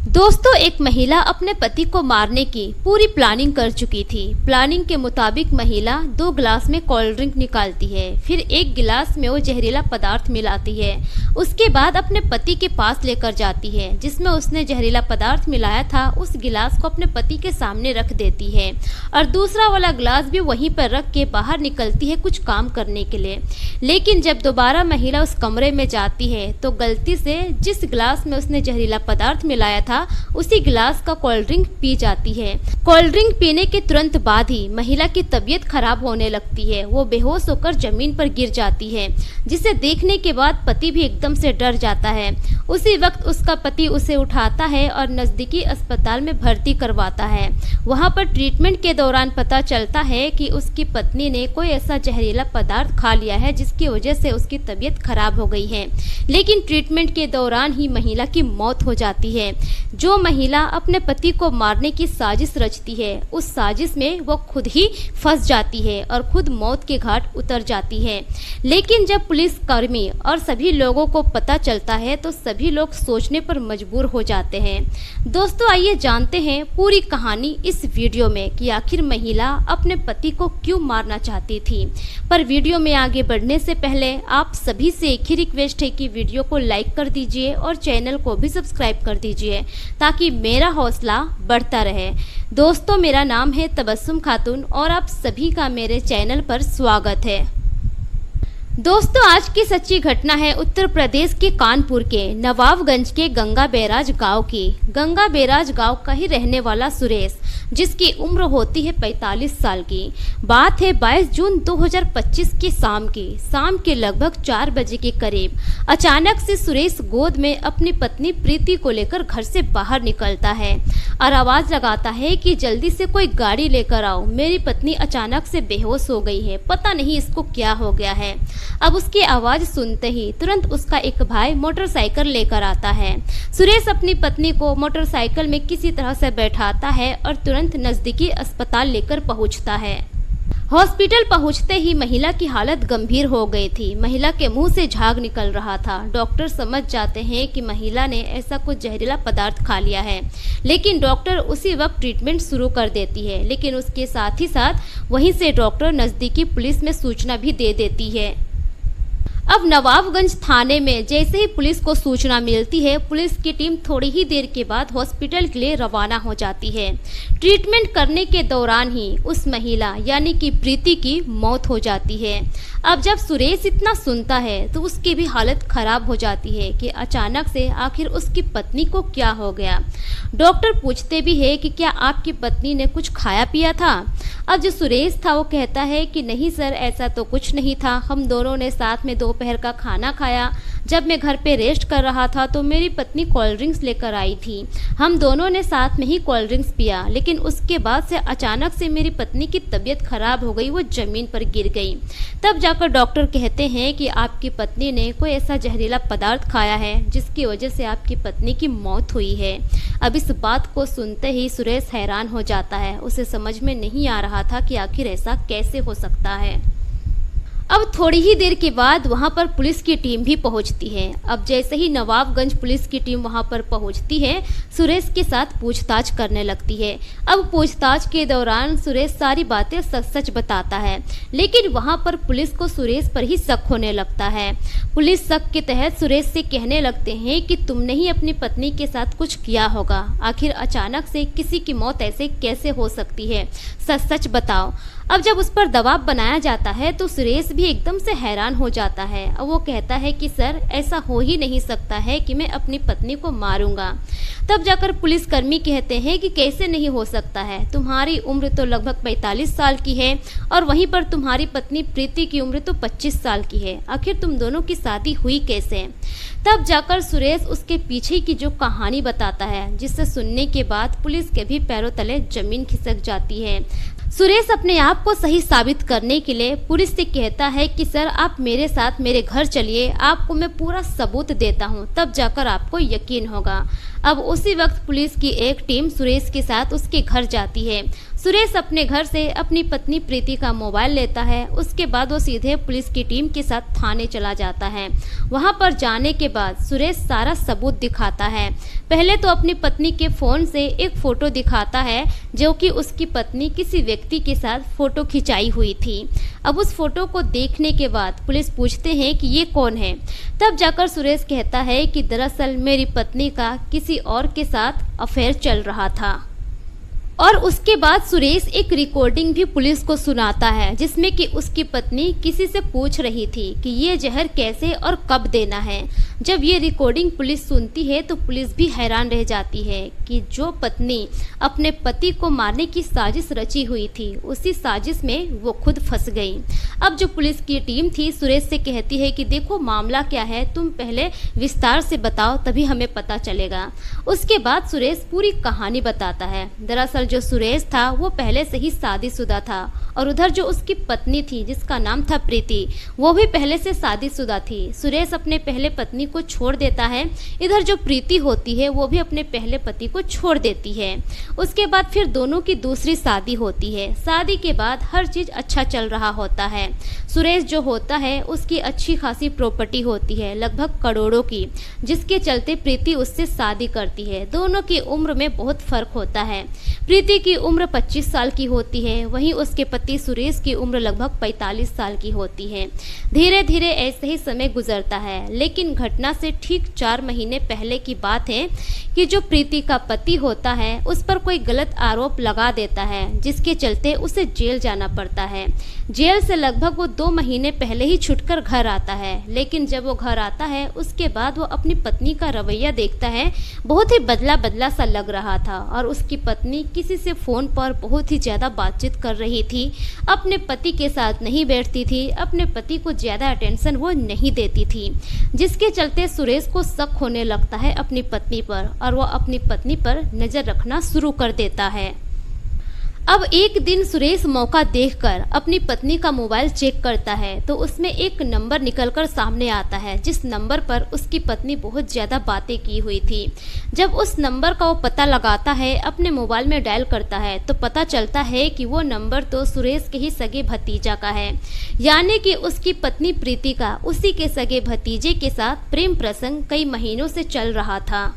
दोस्तों, एक महिला अपने पति को मारने की पूरी प्लानिंग कर चुकी थी। प्लानिंग के मुताबिक महिला 2 गिलास में कोल्ड ड्रिंक निकालती है, फिर 1 गिलास में वो जहरीला पदार्थ मिलाती है। उसके बाद अपने पति के पास लेकर जाती है, जिसमें उसने जहरीला पदार्थ मिलाया था उस गिलास को अपने पति के सामने रख देती है और दूसरा वाला गिलास भी वहीं पर रख के बाहर निकलती है कुछ काम करने के लिए। लेकिन जब दोबारा महिला उस कमरे में जाती है तो गलती से जिस गिलास में उसने जहरीला पदार्थ मिलाया था उसी गिलास का कोल्ड ड्रिंक पी जाती है। कोल्ड ड्रिंक पीने के तुरंत बाद ही महिला की तबीयत खराब होने लगती है। वो बेहोश होकर जमीन पर गिर जाती है, जिसे देखने के बाद पति भी एकदम से डर जाता है। उसी वक्त उसका पति उसे उठाता है और नजदीकी अस्पताल में भर्ती करवाता है। वहां पर ट्रीटमेंट के दौरान पता चलता है कि उसकी पत्नी ने कोई ऐसा जहरीला पदार्थ खा लिया है जिसकी वजह से उसकी तबीयत खराब हो गई है। लेकिन ट्रीटमेंट के दौरान ही महिला की मौत हो जाती है। जो महिला अपने पति को मारने की साजिश रचती है, उस साजिश में वो खुद ही फंस जाती है और खुद मौत के घाट उतर जाती है। लेकिन जब पुलिसकर्मी और सभी लोगों को पता चलता है तो सभी लोग सोचने पर मजबूर हो जाते हैं। दोस्तों, आइए जानते हैं पूरी कहानी इस वीडियो में कि आखिर महिला अपने पति को क्यों मारना चाहती थी। पर वीडियो में आगे बढ़ने से पहले आप सभी से एक ही रिक्वेस्ट है कि वीडियो को लाइक कर दीजिए और चैनल को भी सब्सक्राइब कर दीजिए ताकि मेरा हौसला बढ़ता रहे। दोस्तों, मेरा नाम है तबस्सुम खातून और आप सभी का मेरे चैनल पर स्वागत है। दोस्तों, आज की सच्ची घटना है उत्तर प्रदेश के कानपुर के नवाबगंज के गंगा बैराज गांव की। गंगा बैराज गांव का ही रहने वाला सुरेश, जिसकी उम्र होती है 45 साल की। बात है 22 जून 2025 की शाम के लगभग 4 बजे के करीब अचानक से सुरेश गोद में अपनी पत्नी प्रीति को लेकर घर से बाहर निकलता है और आवाज लगाता है कि जल्दी से कोई गाड़ी लेकर आओ, मेरी पत्नी अचानक से बेहोश हो गई है, पता नहीं इसको क्या हो गया है। अब उसकी आवाज सुनते ही तुरंत उसका एक भाई मोटरसाइकिल लेकर आता है। सुरेश अपनी पत्नी को मोटरसाइकिल में किसी तरह से बैठाता है और तुरंत नजदीकी अस्पताल लेकर पहुंचता है। हॉस्पिटल पहुंचते ही महिला की हालत गंभीर हो गई थी। महिला के मुंह से झाग निकल रहा था। डॉक्टर समझ जाते हैं कि महिला ने ऐसा कुछ जहरीला पदार्थ खा लिया है, लेकिन डॉक्टर उसी वक्त ट्रीटमेंट शुरू कर देती है। लेकिन उसके साथ ही साथ वहीं से डॉक्टर नजदीकी पुलिस में सूचना भी दे देती है। अब नवाबगंज थाने में जैसे ही पुलिस को सूचना मिलती है, पुलिस की टीम थोड़ी ही देर के बाद हॉस्पिटल के लिए रवाना हो जाती है। ट्रीटमेंट करने के दौरान ही उस महिला यानी कि प्रीति की मौत हो जाती है। अब जब सुरेश इतना सुनता है तो उसकी भी हालत खराब हो जाती है कि अचानक से आखिर उसकी पत्नी को क्या हो गया। डॉक्टर पूछते भी है कि क्या आपकी पत्नी ने कुछ खाया पिया था। अब जो सुरेश था वो कहता है कि नहीं सर, ऐसा तो कुछ नहीं था, हम दोनों ने साथ में दोपहर का खाना खाया। जब मैं घर पे रेस्ट कर रहा था तो मेरी पत्नी कोल्ड ड्रिंक्स लेकर आई थी, हम दोनों ने साथ में ही कोल्ड ड्रिंक्स पिया। लेकिन उसके बाद से अचानक से मेरी पत्नी की तबीयत खराब हो गई, वो जमीन पर गिर गई। तब जाकर डॉक्टर कहते हैं कि आपकी पत्नी ने कोई ऐसा जहरीला पदार्थ खाया है जिसकी वजह से आपकी पत्नी की मौत हुई है। अब इस बात को सुनते ही सुरेश हैरान हो जाता है। उसे समझ में नहीं आ रहा था कि आखिर ऐसा कैसे हो सकता है। अब थोड़ी ही देर के बाद वहां पर पुलिस की टीम भी पहुंचती है। अब जैसे ही नवाबगंज पुलिस की टीम वहां पर पहुंचती है, सुरेश के साथ पूछताछ करने लगती है। अब पूछताछ के दौरान सुरेश सारी बातें सच सच बताता है, लेकिन वहां पर पुलिस को सुरेश पर ही शक होने लगता है। पुलिस शक के तहत सुरेश से कहने लगते हैं कि तुमने ही अपनी पत्नी के साथ कुछ किया होगा। आखिर अचानक से किसी की मौत ऐसे कैसे हो सकती है, सच सच बताओ। अब जब उस पर दबाव बनाया जाता है तो सुरेश भी एकदम से हैरान हो जाता है। अब वो कहता है कि सर, ऐसा हो ही नहीं सकता है कि मैं अपनी पत्नी को मारूंगा। तब जाकर पुलिसकर्मी कहते हैं कि कैसे नहीं हो सकता है, तुम्हारी उम्र तो लगभग 45 साल की है और वहीं पर तुम्हारी पत्नी प्रीति की उम्र तो 25 साल की है, आखिर तुम दोनों की शादी हुई कैसे। तब जाकर सुरेश उसके पीछे की जो कहानी बताता है, जिससे सुनने के बाद पुलिस के भी पैरों तले जमीन खिसक जाती है। सुरेश अपने आप को सही साबित करने के लिए पुलिस से कहता है कि सर, आप मेरे साथ मेरे घर चलिए, आपको मैं पूरा सबूत देता हूं, तब जाकर आपको यकीन होगा। अब उसी वक्त पुलिस की एक टीम सुरेश के साथ उसके घर जाती है। सुरेश अपने घर से अपनी पत्नी प्रीति का मोबाइल लेता है। उसके बाद वो सीधे पुलिस की टीम के साथ थाने चला जाता है। वहां पर जाने के बाद सुरेश सारा सबूत दिखाता है। पहले तो अपनी पत्नी के फोन से एक फोटो दिखाता है जो कि उसकी पत्नी किसी व्यक्ति के साथ फोटो खिंचाई हुई थी। अब उस फोटो को देखने के बाद पुलिस पूछते हैं कि ये कौन है। तब जाकर सुरेश कहता है कि दरअसल मेरी पत्नी का किसी और के साथ अफेयर चल रहा था। और उसके बाद सुरेश एक रिकॉर्डिंग भी पुलिस को सुनाता है जिसमें कि उसकी पत्नी किसी से पूछ रही थी कि ये जहर कैसे और कब देना है। जब ये रिकॉर्डिंग पुलिस सुनती है तो पुलिस भी हैरान रह जाती है कि जो पत्नी अपने पति को मारने की साजिश रची हुई थी उसी साजिश में वो खुद फंस गई। अब जो पुलिस की टीम थी सुरेश से कहती है कि देखो मामला क्या है, तुम पहले विस्तार से बताओ तभी हमें पता चलेगा। उसके बाद सुरेश पूरी कहानी बताता है। दरअसल जो सुरेश था वो पहले से ही शादीशुदा था और उधर जो उसकी पत्नी थी जिसका नाम था प्रीति वो भी पहले से शादीशुदा थी। सुरेश अपने पहले पत्नी को छोड़ देता है। इधर जो प्रीति होती है वो भी अपने पहले पति को छोड़ देती है। उसके बाद फिर दोनों की दूसरी शादी होती है। शादी के बाद हर चीज अच्छा चल रहा होता है। सुरेश जो होता है उसकी अच्छी खासी प्रॉपर्टी होती है लगभग करोड़ों की, जिसके चलते प्रीति उससे शादी करती है। दोनों की उम्र में बहुत फर्क होता है। प्रीति की उम्र 25 साल की होती है, वहीं उसके पति सुरेश की उम्र लगभग 45 साल की होती है। धीरे धीरे ऐसे ही समय गुजरता है, लेकिन घटना से ठीक 4 महीने पहले की बात है कि जो प्रीति का पति होता है उस पर कोई गलत आरोप लगा देता है जिसके चलते उसे जेल जाना पड़ता है। जेल से लगभग वो 2 महीने पहले ही छुटकर घर आता है, लेकिन जब वो घर आता है उसके बाद वो अपनी पत्नी का रवैया देखता है। बहुत ही बदला बदला सा लग रहा था और उसकी पत्नी किसी से फ़ोन पर बहुत ही ज़्यादा बातचीत कर रही थी, अपने पति के साथ नहीं बैठती थी, अपने पति को ज़्यादा अटेंशन वो नहीं देती थी, जिसके चलते सुरेश को शक होने लगता है अपनी पत्नी पर और वो अपनी पत्नी पर नज़र रखना शुरू कर देता है। अब एक दिन सुरेश मौका देखकर अपनी पत्नी का मोबाइल चेक करता है तो उसमें एक नंबर निकलकर सामने आता है जिस नंबर पर उसकी पत्नी बहुत ज़्यादा बातें की हुई थी। जब उस नंबर का वो पता लगाता है, अपने मोबाइल में डायल करता है तो पता चलता है कि वो नंबर तो सुरेश के ही सगे भतीजा का है, यानी कि उसकी पत्नी प्रीति का उसी के सगे भतीजे के साथ प्रेम प्रसंग कई महीनों से चल रहा था।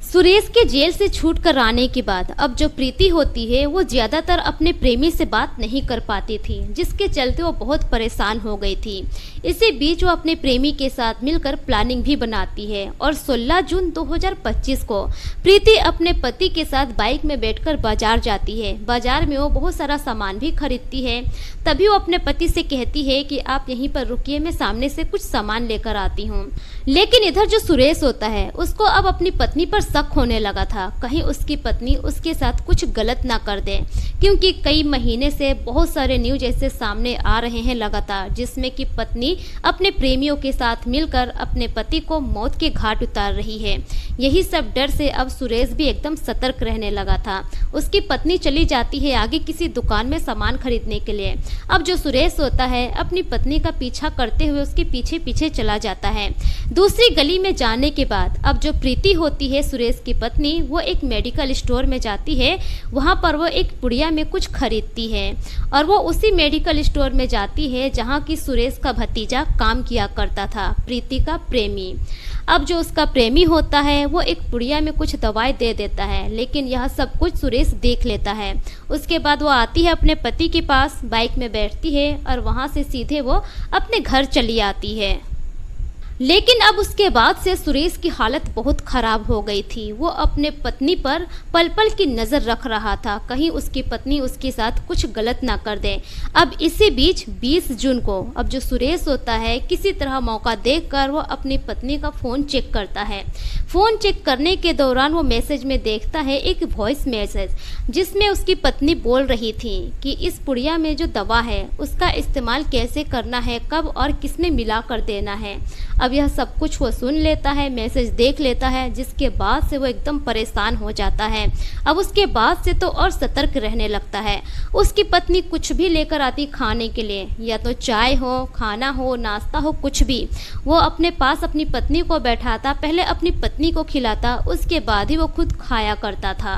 सुरेश के जेल से छूट कर आने के बाद अब जो प्रीति होती है वो ज़्यादातर अपने प्रेमी से बात नहीं कर पाती थी, जिसके चलते वो बहुत परेशान हो गई थी। इसी बीच वो अपने प्रेमी के साथ मिलकर प्लानिंग भी बनाती है और 16 जून 2025 को प्रीति अपने पति के साथ बाइक में बैठकर बाजार जाती है। बाजार में वो बहुत सारा सामान भी खरीदती है। तभी वो अपने पति से कहती है कि आप यहीं पर रुकिए, मैं सामने से कुछ सामान लेकर आती हूँ। लेकिन इधर जो सुरेश होता है उसको अब अपनी पत्नी पर शक होने लगा था, कहीं उसकी पत्नी उसके साथ कुछ गलत ना कर दे, क्योंकि कई महीने से बहुत सारे न्यूज ऐसे सामने आ रहे हैं लगातार जिसमें कि पत्नी अपने प्रेमियों के साथ मिलकर अपने पति को मौत के घाट उतार रही है। यही सब डर से अब सुरेश भी एकदम सतर्क रहने लगा था। उसकी पत्नी चली जाती है आगे किसी दुकान में सामान खरीदने के लिए। अब जो सुरेश होता है अपनी पत्नी का पीछा करते हुए उसके पीछे पीछे चला जाता है। दूसरी गली में जाने के बाद अब जो प्रीति होती है सुरेश की पत्नी, वो एक मेडिकल स्टोर में जाती है। वहाँ पर वो एक पुड़िया में कुछ खरीदती है और वो उसी मेडिकल स्टोर में जाती है जहाँ की सुरेश का भतीजा काम किया करता था, प्रीति का प्रेमी। अब जो उसका प्रेमी होता है वो एक पुड़िया में कुछ दवाई दे देता है, लेकिन यह सब कुछ सुरेश देख लेता है। उसके बाद वो आती है अपने पति के पास, बाइक में बैठती है और वहाँ से सीधे वो अपने घर चली आती है। लेकिन अब उसके बाद से सुरेश की हालत बहुत ख़राब हो गई थी। वो अपने पत्नी पर पल पल की नज़र रख रहा था, कहीं उसकी पत्नी उसके साथ कुछ गलत ना कर दे। अब इसी बीच 20 जून को अब जो सुरेश होता है किसी तरह मौका देखकर वो अपनी पत्नी का फ़ोन चेक करता है। फ़ोन चेक करने के दौरान वो मैसेज में देखता है एक वॉइस मैसेज जिसमें उसकी पत्नी बोल रही थी कि इस पुड़िया में जो दवा है उसका इस्तेमाल कैसे करना है, कब और किसमें मिला कर देना है। अब यह सब कुछ वो सुन लेता है, मैसेज देख लेता है, जिसके बाद से वो एकदम परेशान हो जाता है। अब उसके बाद से तो और सतर्क रहने लगता है। उसकी पत्नी कुछ भी लेकर आती खाने के लिए, या तो चाय हो, खाना हो, नाश्ता हो, कुछ भी, वो अपने पास अपनी पत्नी को बैठाता, पहले अपनी पत्नी को खिलाता, उसके बाद ही वो खुद खाया करता था।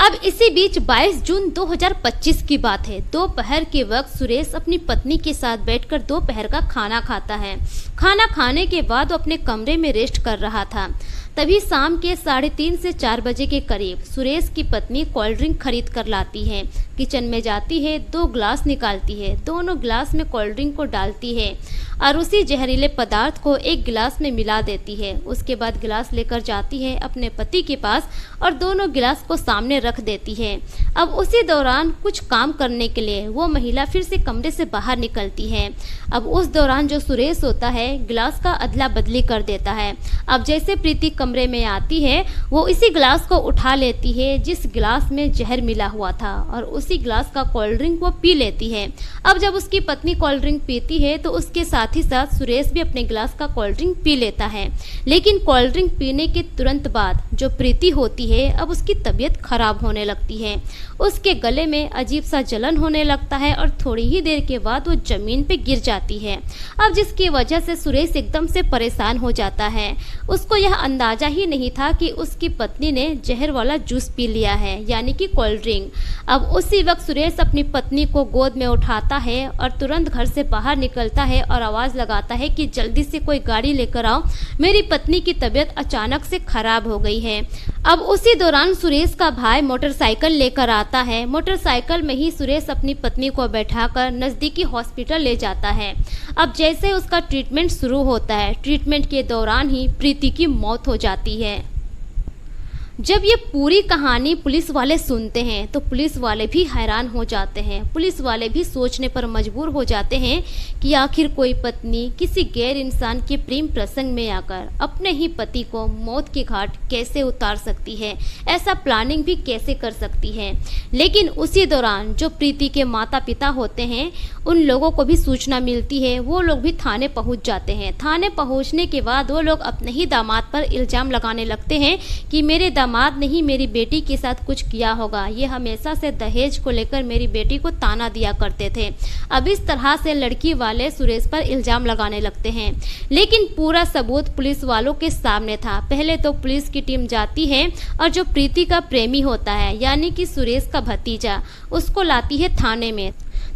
अब इसी बीच 22 जून 2025 की बात है। दोपहर के वक्त सुरेश अपनी पत्नी के साथ बैठकर दोपहर का खाना खाता है। खाना खाने के बाद वो अपने कमरे में रेस्ट कर रहा था। तभी शाम के 3:30 से 4 बजे के करीब सुरेश की पत्नी कोल्ड ड्रिंक खरीद कर लाती है। किचन में जाती है, 2 गिलास निकालती है, दोनों गिलास में कोल्ड ड्रिंक को डालती है और उसी जहरीले पदार्थ को एक गिलास में मिला देती है। उसके बाद गिलास लेकर जाती है अपने पति के पास और दोनों गिलास को सामने रख देती है। अब उसी दौरान कुछ काम करने के लिए वो महिला फिर से कमरे से बाहर निकलती है। अब उस दौरान जो सुरेश होता है गिलास का अदला बदली कर देता है। अब जैसे प्रीति कमरे में आती है वो इसी गिलास को उठा लेती है जिस गिलास में जहर मिला हुआ था और उसी गिलास का कोल्ड ड्रिंक वो पी लेती है। अब जब उसकी पत्नी कोल्ड ड्रिंक पीती है तो उसके साथ ही साथ सुरेश भी अपने गिलास का कोल्ड ड्रिंक पी लेता है। लेकिन कोल्ड ड्रिंक पीने के तुरंत बाद जो प्रीति होती है अब उसकी तबीयत खराब होने लगती है। उसके गले में अजीब सा जलन होने लगता है और थोड़ी ही देर के बाद वो जमीन पे गिर जाती है। अब जिसकी वजह से सुरेश एकदम से परेशान हो जाता है। उसको यह अंदाजा ही नहीं था कि उसकी पत्नी ने जहर वाला जूस पी लिया है, यानी कि कोल्ड ड्रिंक। अब उसी वक्त सुरेश अपनी पत्नी को गोद में उठाता है और तुरंत घर से बाहर निकलता है और आवाज़ लगाता है कि जल्दी से कोई गाड़ी लेकर आओ, मेरी पत्नी की तबीयत अचानक से खराब हो गई है। अब उसी दौरान सुरेश का भाई मोटरसाइकिल लेकर आता है। मोटरसाइकिल में ही सुरेश अपनी पत्नी को बैठाकर नज़दीकी हॉस्पिटल ले जाता है। अब जैसे उसका ट्रीटमेंट शुरू होता है, ट्रीटमेंट के दौरान ही प्रीति की मौत हो जाती है। जब ये पूरी कहानी पुलिस वाले सुनते हैं तो पुलिस वाले भी हैरान हो जाते हैं। पुलिस वाले भी सोचने पर मजबूर हो जाते हैं कि आखिर कोई पत्नी किसी गैर इंसान के प्रेम प्रसंग में आकर अपने ही पति को मौत के घाट कैसे उतार सकती है, ऐसा प्लानिंग भी कैसे कर सकती है। लेकिन उसी दौरान जो प्रीति के माता पिता होते हैं उन लोगों को भी सूचना मिलती है। वो लोग भी थाने पहुंच जाते हैं। थाने पहुंचने के बाद वो लोग अपने ही दामाद पर इल्ज़ाम लगाने लगते हैं कि मेरे दामाद ने ही मेरी बेटी के साथ कुछ किया होगा, ये हमेशा से दहेज को लेकर मेरी बेटी को ताना दिया करते थे। अब इस तरह से लड़की वाले सुरेश पर इल्ज़ाम लगाने लगते हैं। लेकिन पूरा सबूत पुलिस वालों के सामने था। पहले तो पुलिस की टीम जाती है और जो प्रीति का प्रेमी होता है यानी कि सुरेश का भतीजा, उसको लाती है थाने में।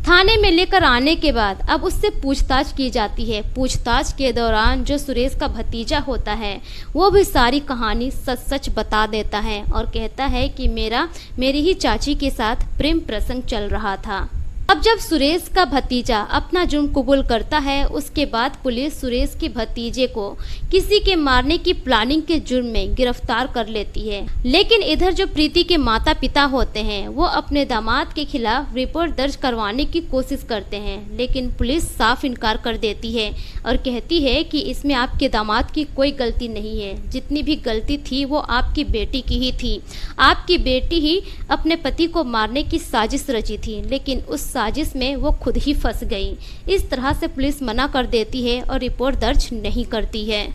थाने में लेकर आने के बाद अब उससे पूछताछ की जाती है। पूछताछ के दौरान जो सुरेश का भतीजा होता है वो भी सारी कहानी सच सच बता देता है और कहता है कि मेरी ही चाची के साथ प्रेम प्रसंग चल रहा था। अब जब सुरेश का भतीजा अपना जुर्म कबूल करता है उसके बाद पुलिस सुरेश के भतीजे को किसी के मारने की प्लानिंग के जुर्म में गिरफ्तार कर लेती है। लेकिन इधर जो प्रीति के माता पिता होते हैं वो अपने दामाद के खिलाफ रिपोर्ट दर्ज करवाने की कोशिश करते हैं, लेकिन पुलिस साफ इनकार कर देती है और कहती है कि इसमें आपके दामाद की कोई गलती नहीं है, जितनी भी गलती थी वो आपकी बेटी की ही थी। आपकी बेटी ही अपने पति को मारने की साजिश रची थी, लेकिन उस साजिश में वो खुद ही फंस गई। इस तरह से पुलिस मना कर देती है और रिपोर्ट दर्ज नहीं करती है।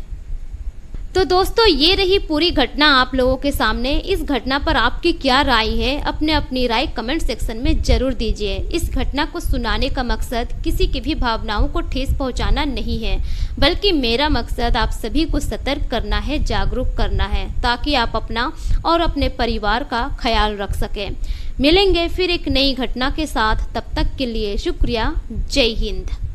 तो दोस्तों ये रही पूरी घटना आप लोगों के सामने। इस घटना पर आपकी क्या राय है, अपनी राय कमेंट सेक्शन में जरूर दीजिए। इस घटना को सुनाने का मकसद किसी की भी भावनाओं को ठेस पहुंचाना नहीं है, बल्कि मेरा मकसद आप सभी को सतर्क करना है, जागरूक करना है, ताकि आप अपना और अपने परिवार का ख्याल रख सकें। मिलेंगे फिर एक नई घटना के साथ, तब तक के लिए शुक्रिया। जय हिंद।